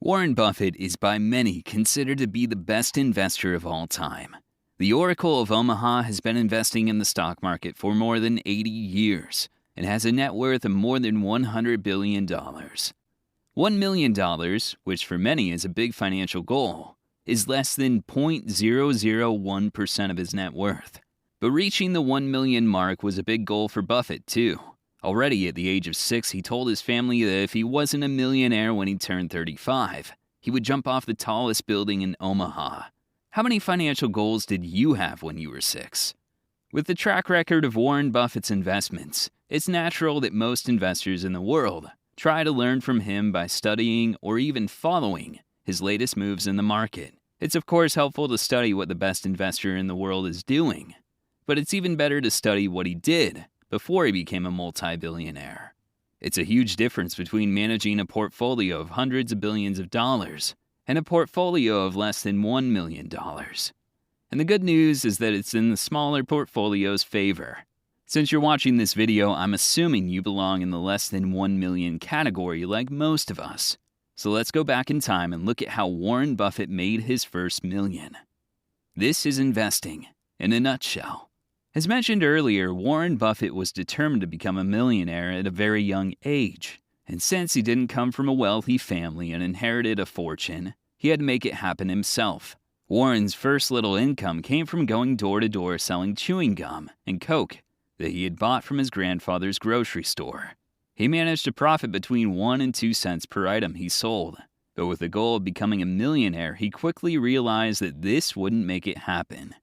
Warren Buffett is by many considered to be the best investor of all time. The Oracle of Omaha has been investing in the stock market for more than 80 years and has a net worth of more than $100 billion. $1 million, which for many is a big financial goal, is less than 0.001% of his net worth. But reaching the 1 million mark was a big goal for Buffett, too. Already at the age of 6, he told his family that if he wasn't a millionaire when he turned 35, he would jump off the tallest building in Omaha. How many financial goals did you have when you were 6? With the track record of Warren Buffett's investments, it's natural that most investors in the world try to learn from him by studying or even following his latest moves in the market. It's of course helpful to study what the best investor in the world is doing, but it's even better to study what he did before he became a multi-billionaire. It's a huge difference between managing a portfolio of hundreds of billions of dollars and a portfolio of less than $1 million. And the good news is that it's in the smaller portfolio's favor. Since you're watching this video, I'm assuming you belong in the less than 1 million category like most of us. So let's go back in time and look at how Warren Buffett made his first million. This is investing in a nutshell. As mentioned earlier, Warren Buffett was determined to become a millionaire at a very young age. And since he didn't come from a wealthy family and inherited a fortune, he had to make it happen himself. Warren's first little income came from going door to door selling chewing gum and Coke that he had bought from his grandfather's grocery store. He managed to profit between 1 and 2 cents per item he sold. But with the goal of becoming a millionaire, he quickly realized that this wouldn't make it happen.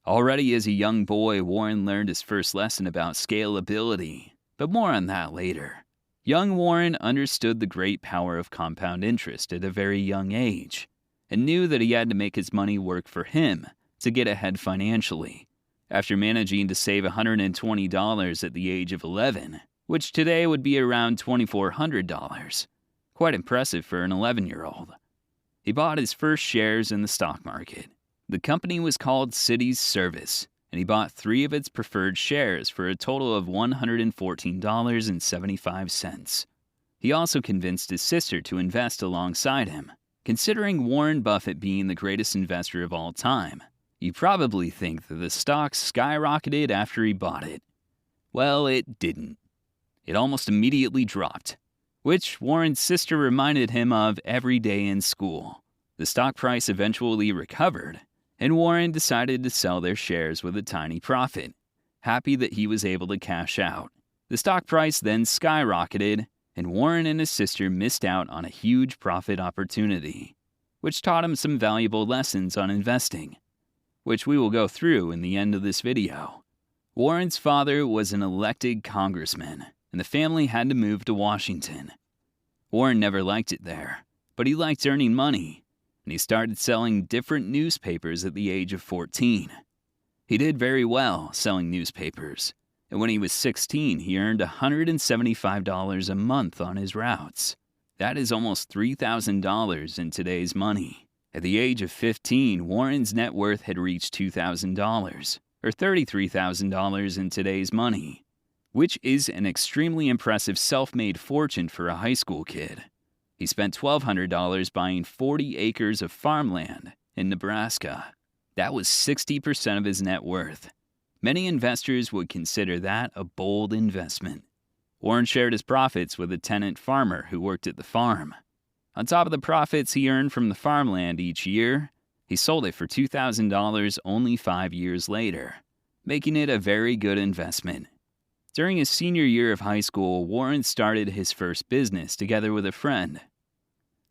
Already as a young boy, Warren learned his first lesson about scalability, but more on that later. Young Warren understood the great power of compound interest at a very young age, and knew that he had to make his money work for him to get ahead financially. After managing to save $120 at the age of 11, which today would be around $2,400, quite impressive for an 11-year-old, he bought his first shares in the stock market. The company was called Cities Service, and he bought 3 of its preferred shares for a total of $114.75. He also convinced his sister to invest alongside him. Considering Warren Buffett being the greatest investor of all time, you probably think that the stock skyrocketed after he bought it. Well, it didn't. It almost immediately dropped, which Warren's sister reminded him of every day in school. The stock price eventually recovered, and Warren decided to sell their shares with a tiny profit, happy that he was able to cash out. The stock price then skyrocketed, and Warren and his sister missed out on a huge profit opportunity, which taught him some valuable lessons on investing, which we will go through in the end of this video. Warren's father was an elected congressman, and the family had to move to Washington. Warren never liked it there, but he liked earning money, and he started selling different newspapers at the age of 14. He did very well selling newspapers, and when he was 16, he earned $175 a month on his routes. That is almost $3,000 in today's money. At the age of 15, Warren's net worth had reached $2,000, or $33,000 in today's money, which is an extremely impressive self-made fortune for a high school kid. He spent $1,200 buying 40 acres of farmland in Nebraska. That was 60% of his net worth. Many investors would consider that a bold investment. Warren shared his profits with a tenant farmer who worked at the farm. On top of the profits he earned from the farmland each year, he sold it for $2,000 only 5 years later, making it a very good investment. During his senior year of high school, Warren started his first business together with a friend.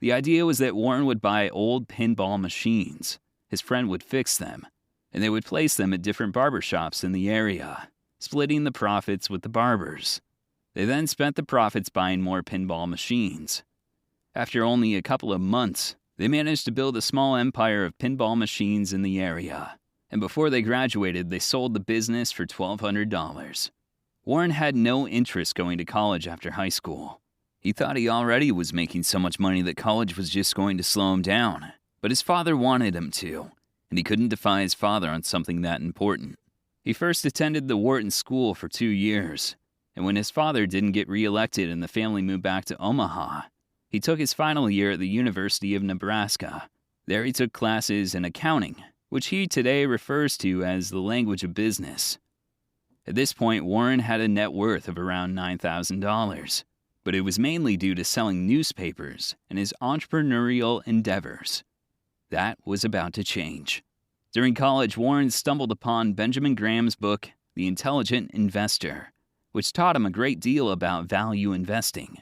The idea was that Warren would buy old pinball machines. His friend would fix them, and they would place them at different barbershops in the area, splitting the profits with the barbers. They then spent the profits buying more pinball machines. After only a couple of months, they managed to build a small empire of pinball machines in the area, and before they graduated, they sold the business for $1,200. Warren had no interest going to college after high school. He thought he already was making so much money that college was just going to slow him down. But his father wanted him to, and he couldn't defy his father on something that important. He first attended the Wharton School for 2 years, and when his father didn't get reelected and the family moved back to Omaha, He took his final year at the University of Nebraska. There he took classes in accounting, which he today refers to as the language of business. At this point, Warren had a net worth of around $9,000, but it was mainly due to selling newspapers and his entrepreneurial endeavors. That was about to change. During college, Warren stumbled upon Benjamin Graham's book, The Intelligent Investor, which taught him a great deal about value investing.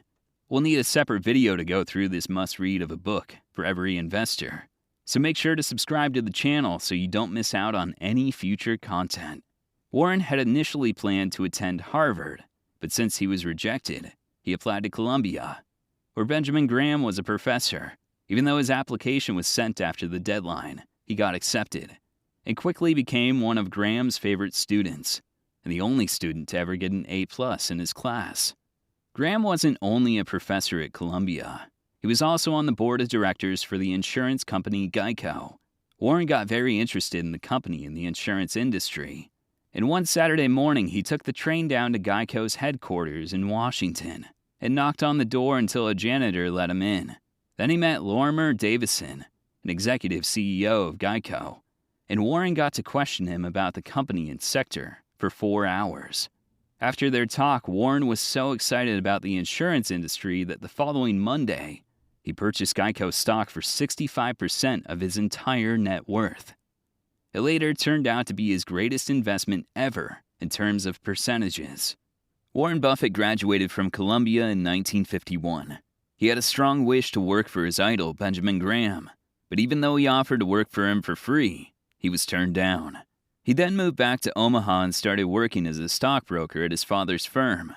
We'll need a separate video to go through this must-read of a book for every investor, so make sure to subscribe to the channel so you don't miss out on any future content. Warren had initially planned to attend Harvard, but since he was rejected, he applied to Columbia, where Benjamin Graham was a professor. Even though his application was sent after the deadline, he got accepted and quickly became one of Graham's favorite students, and the only student to ever get an A+ in his class. Graham wasn't only a professor at Columbia. He was also on the board of directors for the insurance company Geico. Warren got very interested in the company and the insurance industry, and one Saturday morning he took the train down to Geico's headquarters in Washington and knocked on the door until a janitor let him in. Then he met Lorimer Davison, an executive CEO of Geico, and Warren got to question him about the company and sector for 4 hours. After their talk, Warren was so excited about the insurance industry that the following Monday, he purchased Geico stock for 65% of his entire net worth. It later turned out to be his greatest investment ever in terms of percentages. Warren Buffett graduated from Columbia in 1951. He had a strong wish to work for his idol, Benjamin Graham, but even though he offered to work for him for free, he was turned down. He then moved back to Omaha and started working as a stockbroker at his father's firm.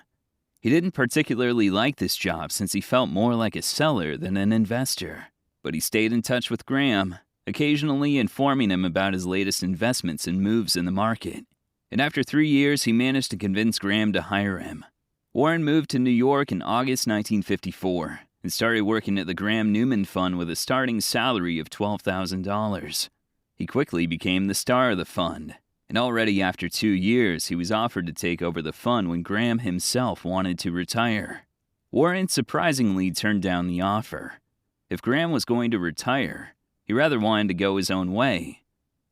He didn't particularly like this job since he felt more like a seller than an investor, but he stayed in touch with Graham, occasionally informing him about his latest investments and moves in the market. And after 3 years, he managed to convince Graham to hire him. Warren moved to New York in August 1954 and started working at the Graham-Newman Fund with a starting salary of $12,000. He quickly became the star of the fund, and already after 2 years, he was offered to take over the fund when Graham himself wanted to retire. Warren surprisingly turned down the offer. If Graham was going to retire, he rather wanted to go his own way,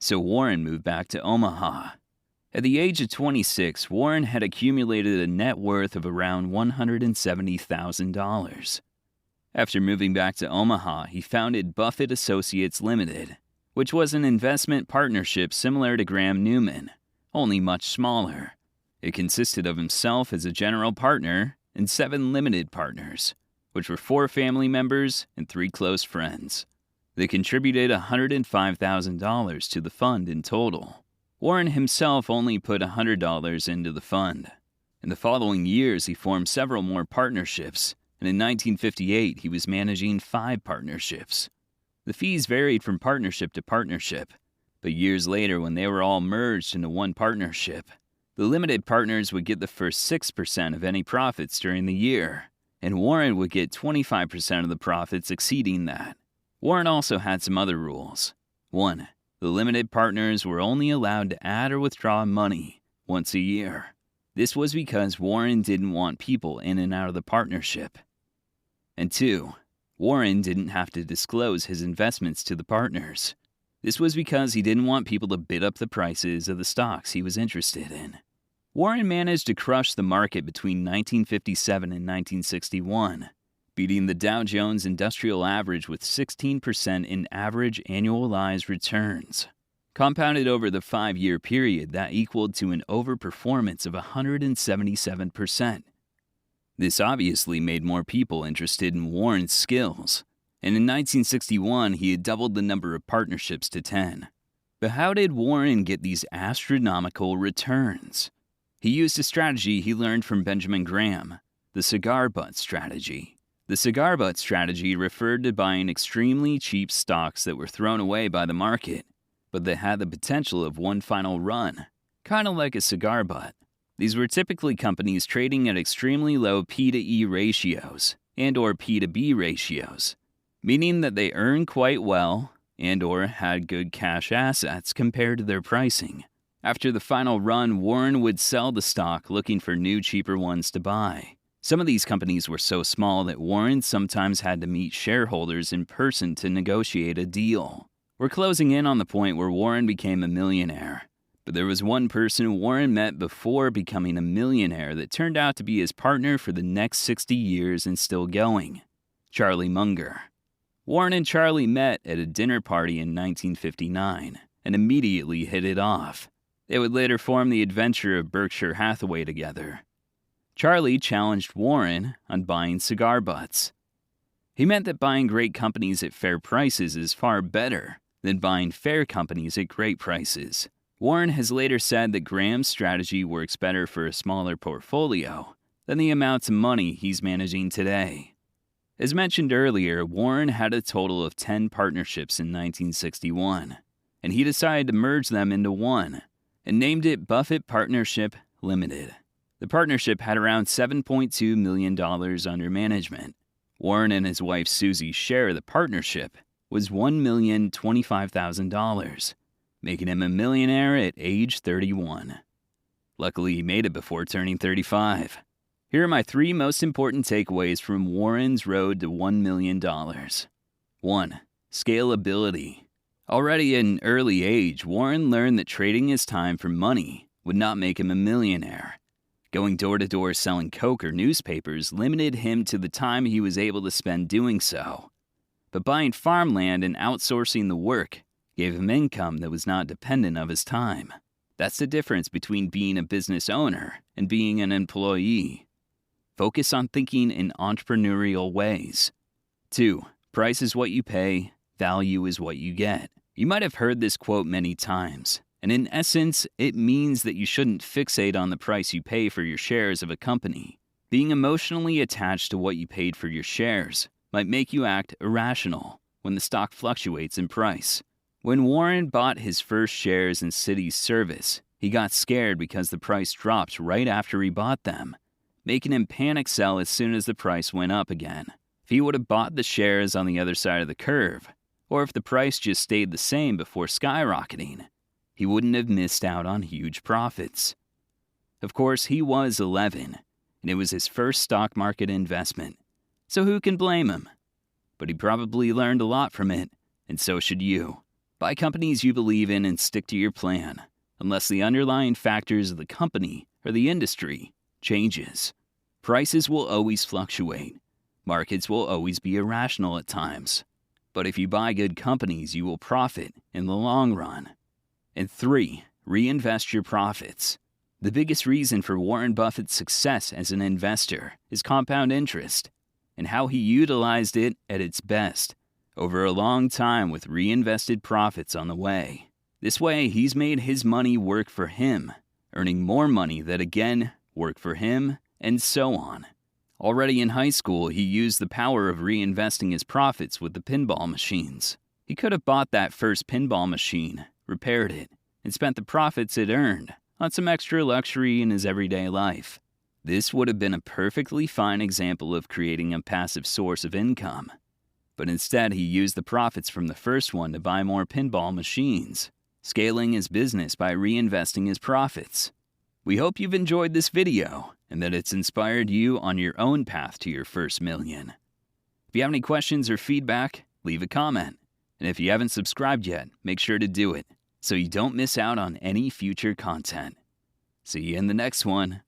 so Warren moved back to Omaha. At the age of 26, Warren had accumulated a net worth of around $170,000. After moving back to Omaha, he founded Buffett Associates Limited, which was an investment partnership similar to Graham-Newman, only much smaller. It consisted of himself as a general partner and 7 limited partners, which were 4 family members and 3 close friends. They contributed $105,000 to the fund in total. Warren himself only put $100 into the fund. In the following years, he formed several more partnerships, and in 1958, he was managing 5 partnerships. The fees varied from partnership to partnership, but years later, when they were all merged into one partnership, the limited partners would get the first 6% of any profits during the year, and Warren would get 25% of the profits exceeding that. Warren also had some other rules. 1. The limited partners were only allowed to add or withdraw money once a year. This was because Warren didn't want people in and out of the partnership. And 2. Warren didn't have to disclose his investments to the partners. This was because he didn't want people to bid up the prices of the stocks he was interested in. Warren managed to crush the market between 1957 and 1961, beating the Dow Jones Industrial Average with 16% in average annualized returns. Compounded over the 5-year period, that equaled to an overperformance of 177%. This obviously made more people interested in Warren's skills, and in 1961 he had doubled the number of partnerships to 10. But how did Warren get these astronomical returns? He used a strategy he learned from Benjamin Graham, the cigar butt strategy. The cigar butt strategy referred to buying extremely cheap stocks that were thrown away by the market, but that had the potential of one final run, kind of like a cigar butt. These were typically companies trading at extremely low P to E ratios and or P to B ratios, meaning that they earned quite well and or had good cash assets compared to their pricing. After the final run, Warren would sell the stock looking for new cheaper ones to buy. Some of these companies were so small that Warren sometimes had to meet shareholders in person to negotiate a deal. We're closing in on the point where Warren became a millionaire. But there was one person Warren met before becoming a millionaire that turned out to be his partner for the next 60 years and still going. Charlie Munger. Warren and Charlie met at a dinner party in 1959 and immediately hit it off. They would later form the adventure of Berkshire Hathaway together. Charlie challenged Warren on buying cigar butts. He meant that buying great companies at fair prices is far better than buying fair companies at great prices. Warren has later said that Graham's strategy works better for a smaller portfolio than the amount of money he's managing today. As mentioned earlier, Warren had a total of 10 partnerships in 1961, and he decided to merge them into one and named it Buffett Partnership Limited. The partnership had around $7.2 million under management. Warren and his wife Susie's share of the partnership was $1,025,000, making him a millionaire at age 31. Luckily, he made it before turning 35. Here are my 3 most important takeaways from Warren's road to $1 million. 1. Scalability. Already at an early age, Warren learned that trading his time for money would not make him a millionaire. Going door-to-door selling Coke or newspapers limited him to the time he was able to spend doing so. But buying farmland and outsourcing the work gave him income that was not dependent of his time. That's the difference between being a business owner and being an employee. Focus on thinking in entrepreneurial ways. 2. Price is what you pay, value is what you get. You might have heard this quote many times, and in essence, it means that you shouldn't fixate on the price you pay for your shares of a company. Being emotionally attached to what you paid for your shares might make you act irrational when the stock fluctuates in price. When Warren bought his first shares in Citi's service, he got scared because the price dropped right after he bought them, making him panic sell as soon as the price went up again. If he would have bought the shares on the other side of the curve, or if the price just stayed the same before skyrocketing, he wouldn't have missed out on huge profits. Of course, he was 11, and it was his first stock market investment, so who can blame him? But he probably learned a lot from it, and so should you. Buy companies you believe in and stick to your plan, unless the underlying factors of the company or the industry changes. Prices will always fluctuate. Markets will always be irrational at times. But if you buy good companies, you will profit in the long run. And 3, reinvest your profits. The biggest reason for Warren Buffett's success as an investor is compound interest, and how he utilized it at its best over a long time with reinvested profits on the way. This way, he's made his money work for him, earning more money that again worked for him, and so on. Already in high school, he used the power of reinvesting his profits with the pinball machines. He could have bought that first pinball machine, repaired it, and spent the profits it earned on some extra luxury in his everyday life. This would have been a perfectly fine example of creating a passive source of income. But instead, he used the profits from the first one to buy more pinball machines, scaling his business by reinvesting his profits. We hope you've enjoyed this video and that it's inspired you on your own path to your first million. If you have any questions or feedback, leave a comment. And if you haven't subscribed yet, make sure to do it so you don't miss out on any future content. See you in the next one.